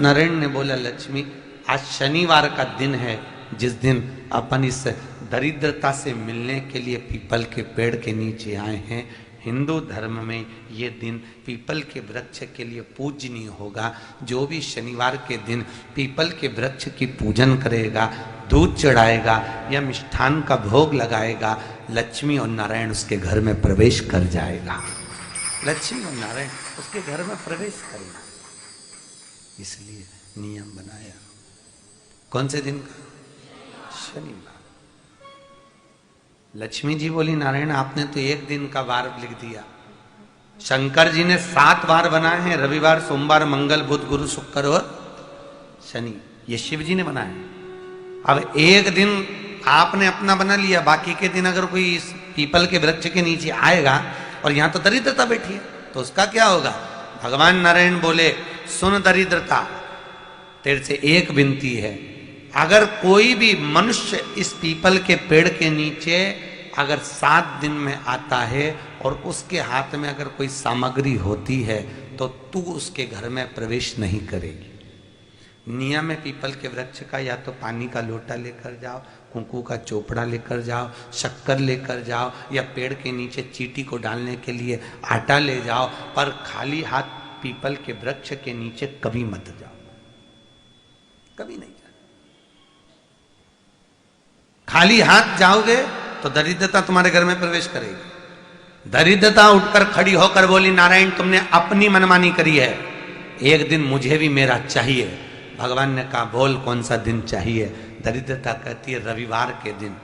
नारायण ने बोला, लक्ष्मी आज शनिवार का दिन है, जिस दिन अपन इस दरिद्रता से मिलने के लिए पीपल के पेड़ के नीचे आए हैं। हिंदू धर्म में ये दिन पीपल के वृक्ष के लिए पूजनीय होगा। जो भी शनिवार के दिन पीपल के वृक्ष की पूजन करेगा, दूध चढ़ाएगा या मिष्ठान का भोग लगाएगा, लक्ष्मी और नारायण उसके घर में प्रवेश कर जाएगा। लक्ष्मी और नारायण उसके घर में प्रवेश करेगा। इसलिए नियम बनाया। कौन से दिन का? शनिवार। लक्ष्मी जी बोली, नारायण आपने तो एक दिन का वार लिख दिया। शंकर जी ने 7 वार बनाए हैं, रविवार, सोमवार, मंगल, बुध, गुरु, शुक्र और शनि। ये शिव जी ने बनाया। अब एक दिन आपने अपना बना लिया, बाकी के दिन अगर कोई इस पीपल के वृक्ष के नीचे आएगा और यहां तो दरिद्रता बैठी है, तो उसका क्या होगा? भगवान नारायण बोले, सुन दरिद्रता, तेरे से एक विनती है, अगर कोई भी मनुष्य इस पीपल के पेड़ के नीचे अगर 7 दिन में आता है और उसके हाथ में अगर कोई सामग्री होती है तो तू उसके घर में प्रवेश नहीं करेगी। नियम है पीपल के वृक्ष का, या तो पानी का लोटा लेकर जाओ, कुंकू का चोपड़ा लेकर जाओ, शक्कर लेकर जाओ, या पेड़ के नीचे चींटी को डालने के लिए आटा ले जाओ, पर खाली हाथ पीपल के वृक्ष के नीचे कभी मत जाओ, कभी नहीं। खाली हाथ जाओगे तो दरिद्रता तुम्हारे घर में प्रवेश करेगी। दरिद्रता उठकर खड़ी होकर बोली, नारायण तुमने अपनी मनमानी करी है, एक दिन मुझे भी मेरा चाहिए। भगवान ने कहा, बोल कौन सा दिन चाहिए? दरिद्रता कहती है, रविवार के दिन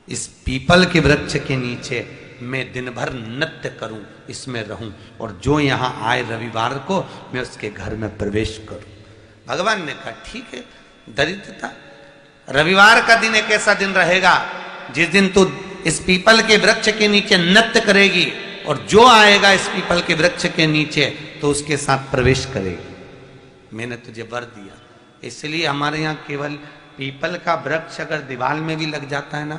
इस पीपल के वृक्ष के नीचे मैं दिन भर नृत्य करूं, इसमें रहूं, और जो यहां आए रविवार को मैं उसके घर में प्रवेश करूं। भगवान ने कहा, ठीक है। दरिद्रता, रविवार का दिन एक ऐसा दिन रहेगा जिस दिन तू इस पीपल के वृक्ष के नीचे नृत्य करेगी, और जो आएगा इस पीपल के वृक्ष के नीचे तो उसके साथ प्रवेश करेगी। मैंने तुझे वर दिया। इसलिए हमारे यहाँ केवल पीपल का वृक्ष अगर दीवार में भी लग जाता है ना,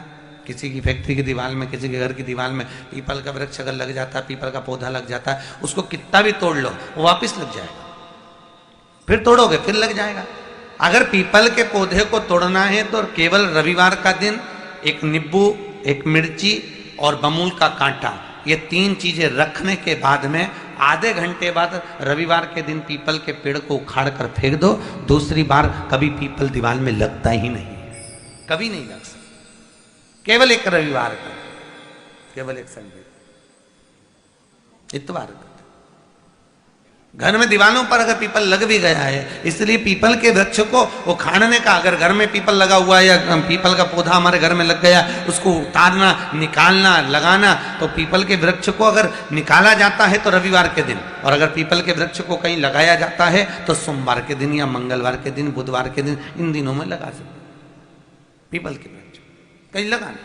किसी की फैक्ट्री की दीवार में, किसी के घर की दीवार में पीपल का वृक्ष अगर लग जाता है, पीपल का पौधा लग जाता है, उसको कितना भी तोड़ लो वो वापिस लग जाएगा। फिर तोड़ोगे फिर लग जाएगा। अगर पीपल के पौधे को तोड़ना है तो केवल रविवार का दिन एक नींबू, एक मिर्ची और बमूल का कांटा, ये 3 चीजें रखने के बाद में आधे घंटे बाद रविवार के दिन पीपल के पेड़ को उखाड़ कर फेंक दो। दूसरी बार कभी पीपल दीवार में लगता ही नहीं, कभी नहीं लग सकता। केवल एक रविवार का, केवल एक संडे, इतवार का। घर में दीवानों पर अगर पीपल लग भी गया है, इसलिए पीपल के वृक्ष को उखाड़ने का, अगर घर में पीपल लगा हुआ है या पीपल का पौधा हमारे घर में लग गया, उसको उतारना, निकालना, लगाना, तो पीपल के वृक्ष को अगर निकाला जाता है तो रविवार के दिन, और अगर पीपल के वृक्ष को कहीं लगाया जाता है तो सोमवार के दिन या मंगलवार के दिन, बुधवार के दिन, इन दिनों में लगा सकते पीपल के वृक्ष कहीं लगाना।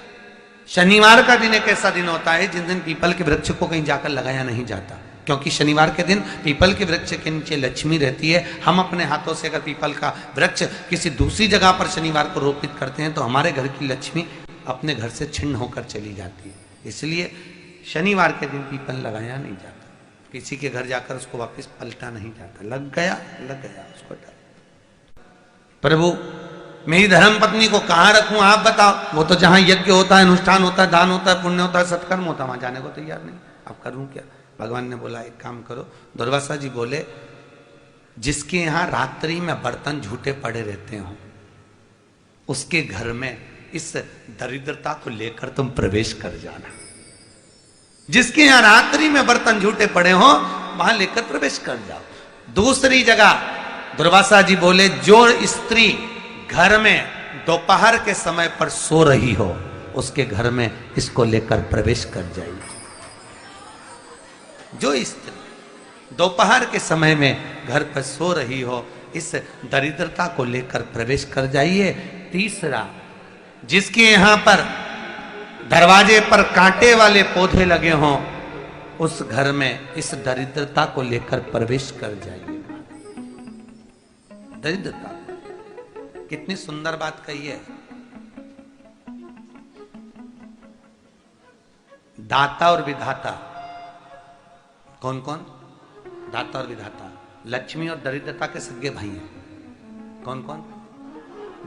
शनिवार का दिन एक ऐसा दिन होता है जिस दिन पीपल के वृक्ष को कहीं जाकर लगाया नहीं जाता, क्योंकि शनिवार के दिन पीपल के वृक्ष के नीचे लक्ष्मी रहती है। हम अपने हाथों से अगर पीपल का वृक्ष किसी दूसरी जगह पर शनिवार को रोपित करते हैं तो हमारे घर की लक्ष्मी अपने घर से छिन्न होकर चली जाती है। इसलिए शनिवार के दिन पीपल लगाया नहीं जाता, किसी के घर जाकर उसको वापस पलटा नहीं जाता। लग गया उसको डाल। प्रभु मेरी धर्म पत्नी को कहाँ रखूं आप बताओ? वो तो जहां यज्ञ होता है, अनुष्ठान होता है, दान होता है, पुण्य होता है, सत्कर्म होता है, वहां जाने को तैयार नहीं। अब करूं क्या? भगवान ने बोला, एक काम करो। दुर्वासा जी बोले, जिसके यहां रात्रि में बर्तन झूठे पड़े रहते हो उसके घर में इस दरिद्रता को लेकर तुम प्रवेश कर जाना। जिसके यहां रात्रि में बर्तन झूठे पड़े हो वहां लेकर प्रवेश कर जाओ। दूसरी जगह दुर्वासा जी बोले, जो स्त्री घर में दोपहर के समय पर सो रही हो उसके घर में इसको लेकर प्रवेश कर जाइए। जो स्त्री दोपहर के समय में घर पर सो रही हो इस दरिद्रता को लेकर प्रवेश कर जाइए। तीसरा, जिसके यहां पर दरवाजे पर कांटे वाले पौधे लगे हों उस घर में इस दरिद्रता को लेकर प्रवेश कर जाइए। दरिद्रता, कितनी सुंदर बात कही है। दाता और विधाता, कौन कौन? दाता और विधाता। लक्ष्मी और दरिद्रता के सगे भाई हैं। कौन कौन?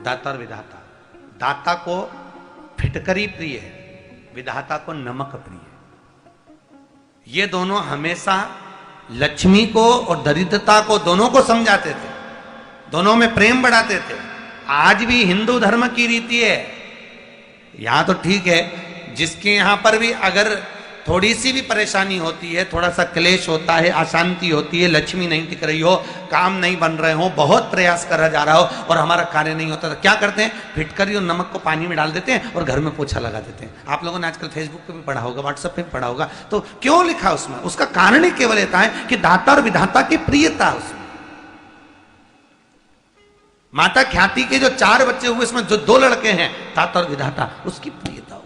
दाता और विधाता। दाता को फिटकरी प्रिय है, विधाता को नमक प्रिय है। ये दोनों हमेशा लक्ष्मी को और दरिद्रता को दोनों को समझाते थे, दोनों में प्रेम बढ़ाते थे। आज भी हिंदू धर्म की रीति है, यहां तो ठीक है, जिसके यहां पर भी अगर थोड़ी सी भी परेशानी होती है, थोड़ा सा क्लेश होता है, अशांति होती है, लक्ष्मी नहीं टिक रही हो, काम नहीं बन रहे हो, बहुत प्रयास करा जा रहा हो और हमारा कार्य नहीं होता, तो क्या करते हैं? फिटकरी और नमक को पानी में डाल देते हैं और घर में पोछा लगा देते हैं। आप लोगों ने आजकल फेसबुक पे भी पढ़ा होगा, व्हाट्सएप पे भी पढ़ा होगा। तो क्यों लिखा उसमें? उसका कारण ही केवल होता है कि दाता और विधाता की प्रियता उसमें। माता ख्याति के जो 4 बच्चे हुए, इसमें जो 2 लड़के हैं, दाता और विधाता, उसकी प्रियता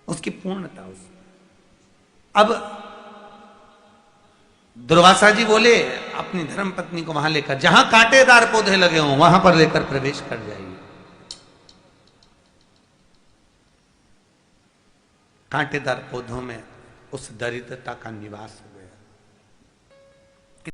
उसकी पूर्णता उस। अब दुर्वासा जी बोले अपनी धर्म पत्नी को वहां लेकर, जहां कांटेदार पौधे लगे हों वहां पर लेकर प्रवेश कर जाइए। कांटेदार पौधों में उस दरिद्रता का निवास हो।